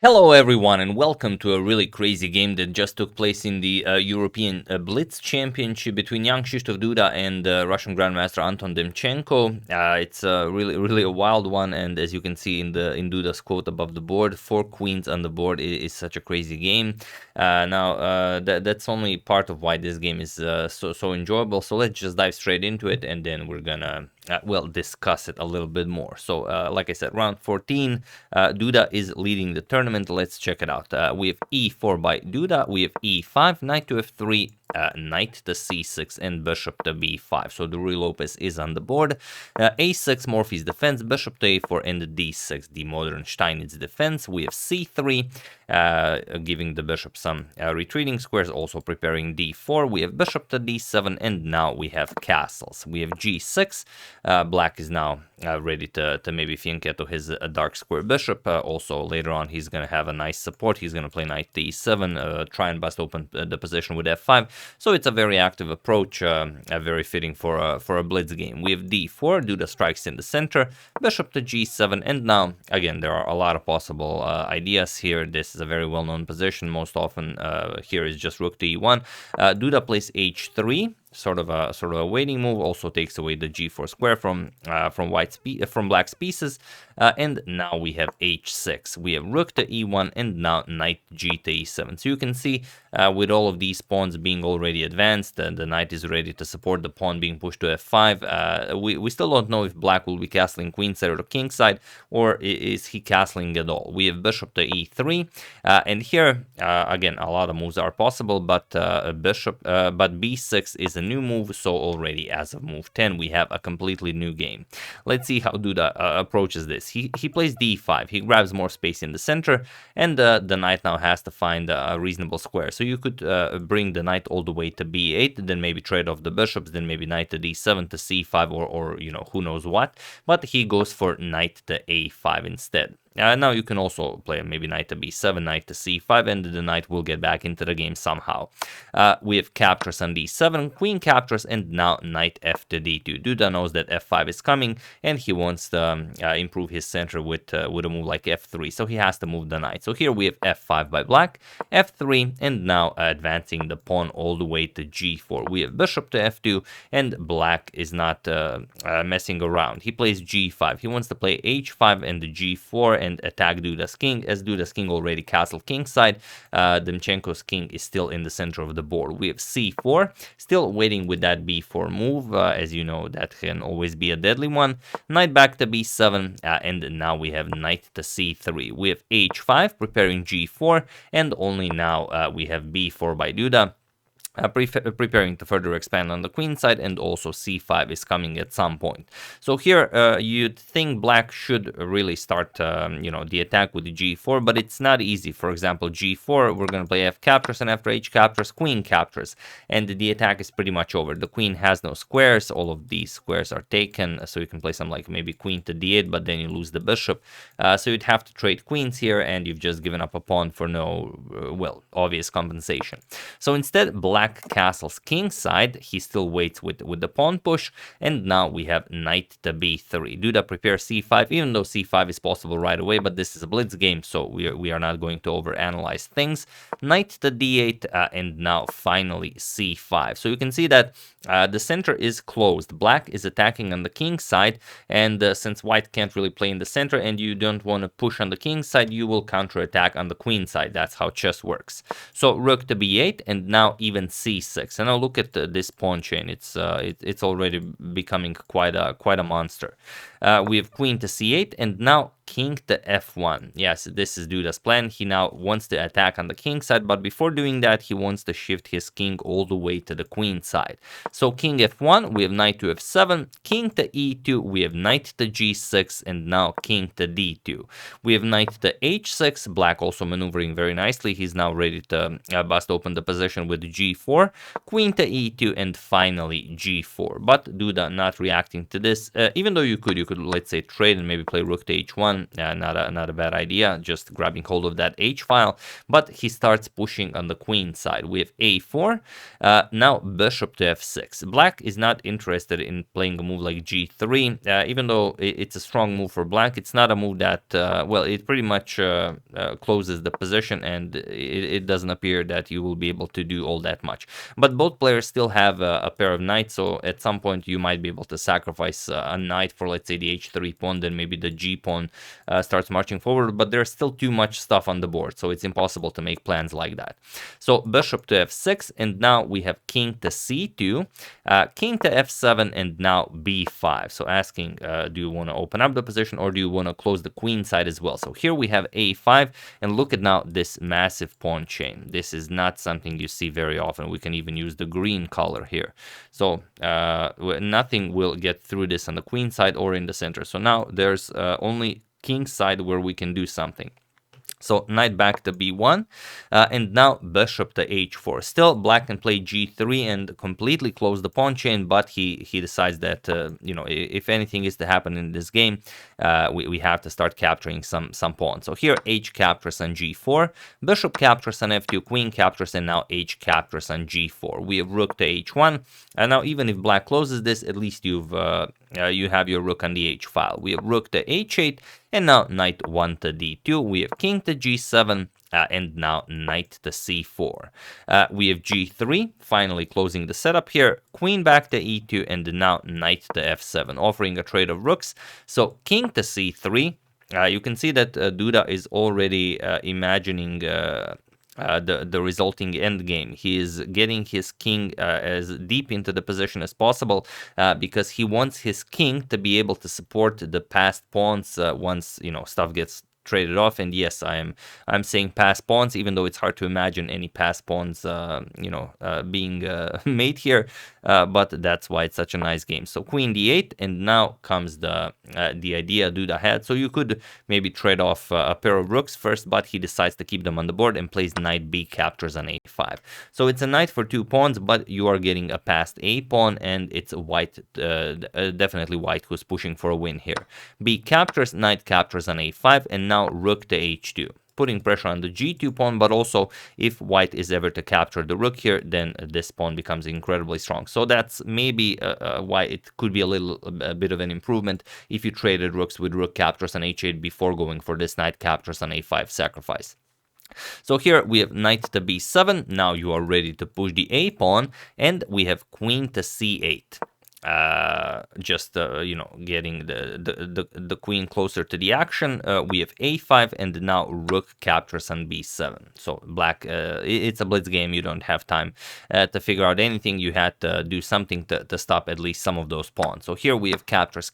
Hello everyone and welcome to a really crazy game that just took place in the European Blitz Championship between Jan-Krzysztof Duda and Russian Grandmaster Anton Demchenko. It's really a wild one, and as you can see in Duda's quote above the board, 4 queens on the board is such a crazy game. That's only part of why this game is so enjoyable. So let's just dive straight into it, and then we're gonna discuss it a little bit more. So like I said, round 14. Duda is leading the tournament. Let's check it out. We have e4 by Duda. We have e5, knight to f3, knight to c6, and bishop to b5. So the Ruy Lopez is on the board. a6, Morphy's defense, bishop to a4, and d6, the modern Steinitz defense. We have c3, giving the bishop some retreating squares, also preparing d4. We have bishop to d7, and now we have castles. We have g6. Black is now ready to maybe fianchetto his dark square bishop. Also, later on, he's going to have a nice support. He's going to play knight d7, try and bust open the position with f5. So it's a very active approach, very fitting for a blitz game. We have d4, Duda strikes in the center, bishop to g7, and now, again, there are a lot of possible ideas here. This is a very well-known position. Most often, here is just rook to e1. Duda plays h3. Sort of a waiting move, also takes away the g4 square from black's pieces, and now we have h6. We have rook to e1, and now knight g to e7. So you can see with all of these pawns being already advanced, the knight is ready to support the pawn being pushed to f5. We still don't know if black will be castling queenside or kingside, or is he castling at all. We have bishop to e3, and here again a lot of moves are possible, but b6 is a new move, so already as of move 10 we have a completely new game. Let's see how Duda approaches this. He plays d5. He grabs more space in the center, and the knight now has to find a reasonable square. So you could bring the knight all the way to b8, then maybe trade off the bishops, then maybe knight to d7 to c5, or you know, who knows what, but he goes for knight to a5 instead. Now you can also play maybe knight to b7, knight to c5, and the knight will get back into the game somehow. We have captures on d7, queen captures, and now knight f to d2. Duda knows that f5 is coming, and he wants to improve his center with a move like f3, so he has to move the knight. So here we have f5 by black, f3, and now advancing the pawn all the way to g4. We have bishop to f2, and black is not messing around. He plays g5. He wants to play h5 and the g4 and attack Duda's king. As Duda's king already castled kingside, Demchenko's king is still in the center of the board. We have c4, still waiting with that b4 move. As you know, that can always be a deadly one. Knight back to b7, and now we have knight to c3. We have h5, preparing g4, and only now we have b4 by Duda. Preparing to further expand on the queen side, and also c5 is coming at some point. So here you'd think black should really start the attack with the g4, but it's not easy. For example, g4, we're going to play f captures, and after h captures, queen captures, and the attack is pretty much over. The queen has no squares. All of these squares are taken, so you can play some like maybe queen to d8, but then you lose the bishop. So you'd have to trade queens here, and you've just given up a pawn for no obvious compensation. So instead, black castles kingside. He still waits with the pawn push, and now we have knight to b3. Duda prepares c5, even though c5 is possible right away, but this is a blitz game, so we are not going to overanalyze things. Knight to d8, and now finally c5. So you can see that the center is closed. Black is attacking on the king side, and since white can't really play in the center and you don't want to push on the king side, you will counterattack on the queen side. That's how chess works. So rook to b8, and now even c6. And now look at this pawn chain. It's already becoming quite a monster. We have queen to c8, and now king to f1. Yes, this is Duda's plan. He now wants to attack on the king side, but before doing that, he wants to shift his king all the way to the queen side. So king f1, we have knight to f7, king to e2, we have knight to g6, and now king to d2. We have knight to h6, black also maneuvering very nicely. He's now ready to bust open the position with g4, queen to e2, and finally g4. But Duda not reacting to this, even though you could let's say trade and maybe play rook to h1, h1, not a bad idea, just grabbing hold of that h file, but he starts pushing on the queen side. We have a4, now bishop to f6. Black is not interested in playing a move like g3, even though it's a strong move for black. It's not a move that, well, it pretty much closes the position, and it doesn't appear that you will be able to do all that much. But both players still have a pair of knights, so at some point you might be able to sacrifice a knight for, let's say, the h3 pawn, then maybe the g pawn starts marching forward, but there's still too much stuff on the board, so it's impossible to make plans like that. So bishop to f6, and now we have king to c2, king to f7, and now b5. So asking, do you want to open up the position, or do you want to close the queen side as well? So here we have a5, and look at now this massive pawn chain. This is not something you see very often. We can even use the green color here. So nothing will get through this on the queen side or in the center. So now there's only king side where we can do something. So knight back to b1, and now bishop to h4. Still, black can play g3 and completely close the pawn chain, but he decides that, you know, if anything is to happen in this game, we have to start capturing some pawns. So here, h captures on g4, bishop captures on f2, queen captures, and now h captures on g4. We have rook to h1, and now even if black closes this, at least you have your rook on the h file. We have rook to h8, and now knight 1 to d2. We have king to g7, and now knight to c4. We have g3, finally closing the setup here. Queen back to e2, and now knight to f7, offering a trade of rooks. So king to c3. You can see that Duda is already imagining the resulting endgame. He is getting his king as deep into the position as possible because he wants his king to be able to support the passed pawns once, you know, stuff gets traded off. And yes, I'm saying pass pawns, even though it's hard to imagine any pass pawns being made here, but that's why it's such a nice game. So queen d8, and now comes the idea Duda had. So you could maybe trade off a pair of rooks first, but he decides to keep them on the board and plays knight b captures on a5. So it's a knight for 2 pawns, but you are getting a passed a pawn, and it's white, definitely white, who's pushing for a win here. B captures, knight captures on a5, and now rook to h2, putting pressure on the g2 pawn, but also if white is ever to capture the rook here, then this pawn becomes incredibly strong. So that's maybe why it could be a bit of an improvement if you traded rooks with rook captures on h8 before going for this knight captures on a5 sacrifice. So here we have knight to b7. Now you are ready to push the a pawn, and we have queen to c8. Getting the queen closer to the action. We have a5, and now rook captures on b7. So black, it's a blitz game. You don't have time to figure out anything. You had to do something to stop at least some of those pawns. So here we have captures,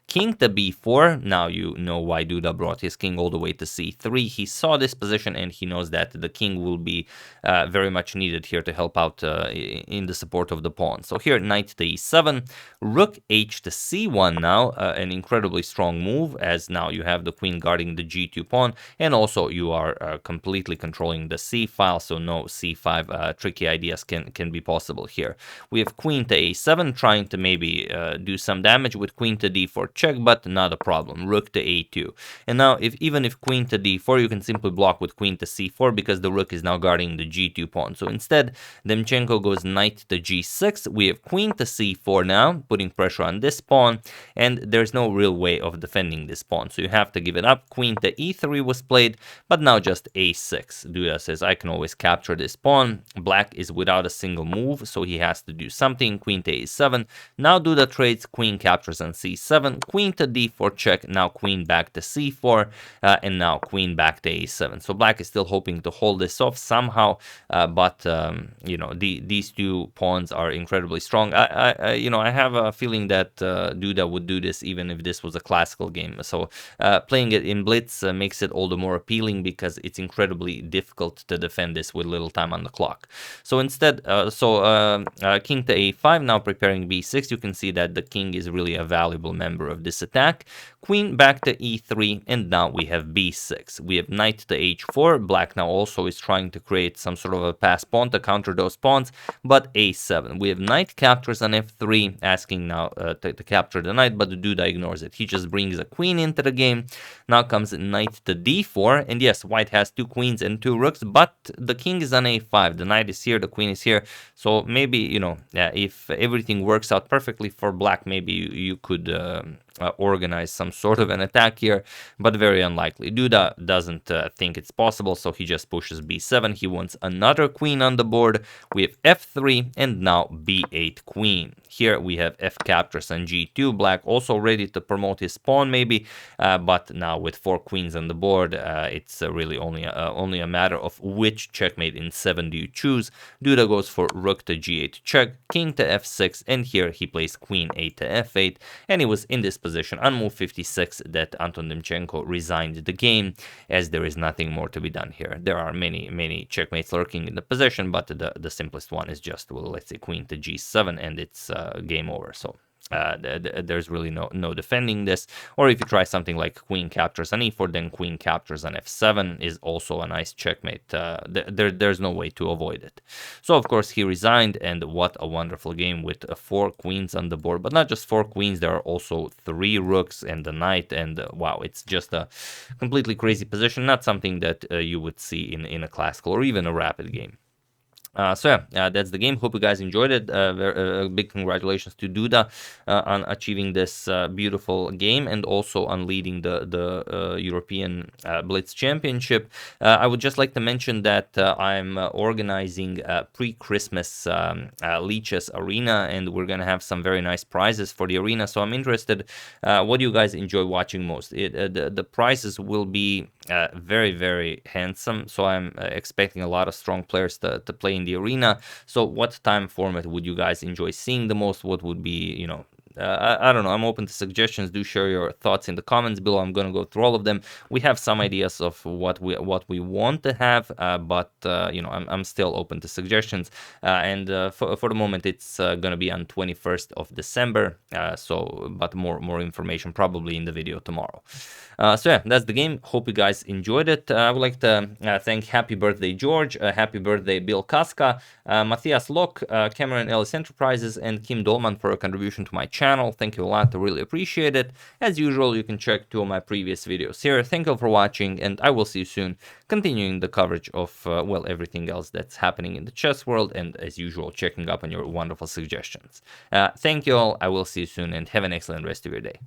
king to b4. Now you know why Duda brought his king all the way to c3. He saw this position, and he knows that the king will be very much needed here to help out in the support of the pawn. So here knight to e7, rook h to c1 now, an incredibly strong move, as now you have the queen guarding the g2 pawn, and also you are completely controlling the c file, so no c5 tricky ideas can be possible here. We have queen to a7, trying to maybe do some damage with queen to d4 check, but not a problem. Rook to a2, and now even if queen to d4, you can simply block with queen to c4 because the rook is now guarding the g2 pawn. So instead, Demchenko goes knight to g6. We have queen to c4 now, putting pressure on this pawn, and there's no real way of defending this pawn, so you have to give it up. Queen to e3 was played, but now just a6. Duda says, I can always capture this pawn. Black is without a single move, so he has to do something. Queen to a7. Now Duda trades, queen captures on c7, queen to d4 check, now queen back to c4, and now queen back to a7. So black is still hoping to hold this off somehow, but these two pawns are incredibly strong. I have a feeling that Duda would do this even if this was a classical game. So playing it in Blitz makes it all the more appealing because it's incredibly difficult to defend this with little time on the clock. So instead, king to a5, now preparing b6. You can see that the king is really a valuable member of this attack. Queen back to e3, and now we have b6. We have knight to h4. Black now also is trying to create some sort of a pass pawn to counter those pawns, but a7. We have knight captures on f3. f3, asking now to capture the knight, but the Duda ignores it. He just brings a queen into the game. Now comes knight to d4, and yes, white has 2 queens and 2 rooks, but the king is on a5. The knight is here, the queen is here, so maybe, you know, if everything works out perfectly for black, maybe you could organize some sort of an attack here, but very unlikely. Duda doesn't think it's possible, so he just pushes b7. He wants another queen on the board. We have f3 and now b8 queen. Here we have f captures on g2. Black also ready to promote his pawn maybe, but now with 4 queens on the board, it's really only a matter of which checkmate in 7 do you choose. Duda goes for rook to g8 check, king to f6, and here he plays queen 8 to f8, and he was in this position on move 56 that Anton Demchenko resigned the game, as there is nothing more to be done here. There are many checkmates lurking in the position, but the simplest one is just, well, let's say queen to g7, and it's game over. So there's really no defending this. Or if you try something like queen captures on e4, then queen captures on f7 is also a nice checkmate. There's no way to avoid it. So of course he resigned, and what a wonderful game with 4 queens on the board. But not just 4 queens, there are also 3 rooks and the knight, and wow, it's just a completely crazy position. Not something that you would see in a classical or even a rapid game. So yeah, that's the game. Hope you guys enjoyed it. Big congratulations to Duda on achieving this beautiful game, and also on leading the European Blitz Championship. I would just like to mention that I'm organizing pre-Christmas Leeches Arena, and we're gonna have some very nice prizes for the arena. So I'm interested. What do you guys enjoy watching most? The prizes will be very handsome. So I'm expecting a lot of strong players to play in the arena. So what time format would you guys enjoy seeing the most? What would be, you know, I don't know. I'm open to suggestions. Do share your thoughts in the comments below. I'm going to go through all of them. We have some ideas of what we want to have, but you know, I'm still open to suggestions. And for the moment, it's going to be on 21st of December. But more information probably in the video tomorrow. So yeah, that's the game. Hope you guys enjoyed it. I would like to thank Happy Birthday George, Happy Birthday Bill Kaska, Matthias Locke, Cameron Ellis Enterprises, and Kim Dolman for a contribution to my channel. Thank you a lot. I really appreciate it. As usual, you can check 2 of my previous videos here. Thank you for watching, and I will see you soon, continuing the coverage of, well, everything else that's happening in the chess world, and as usual, checking up on your wonderful suggestions. Thank you all. I will see you soon, and have an excellent rest of your day.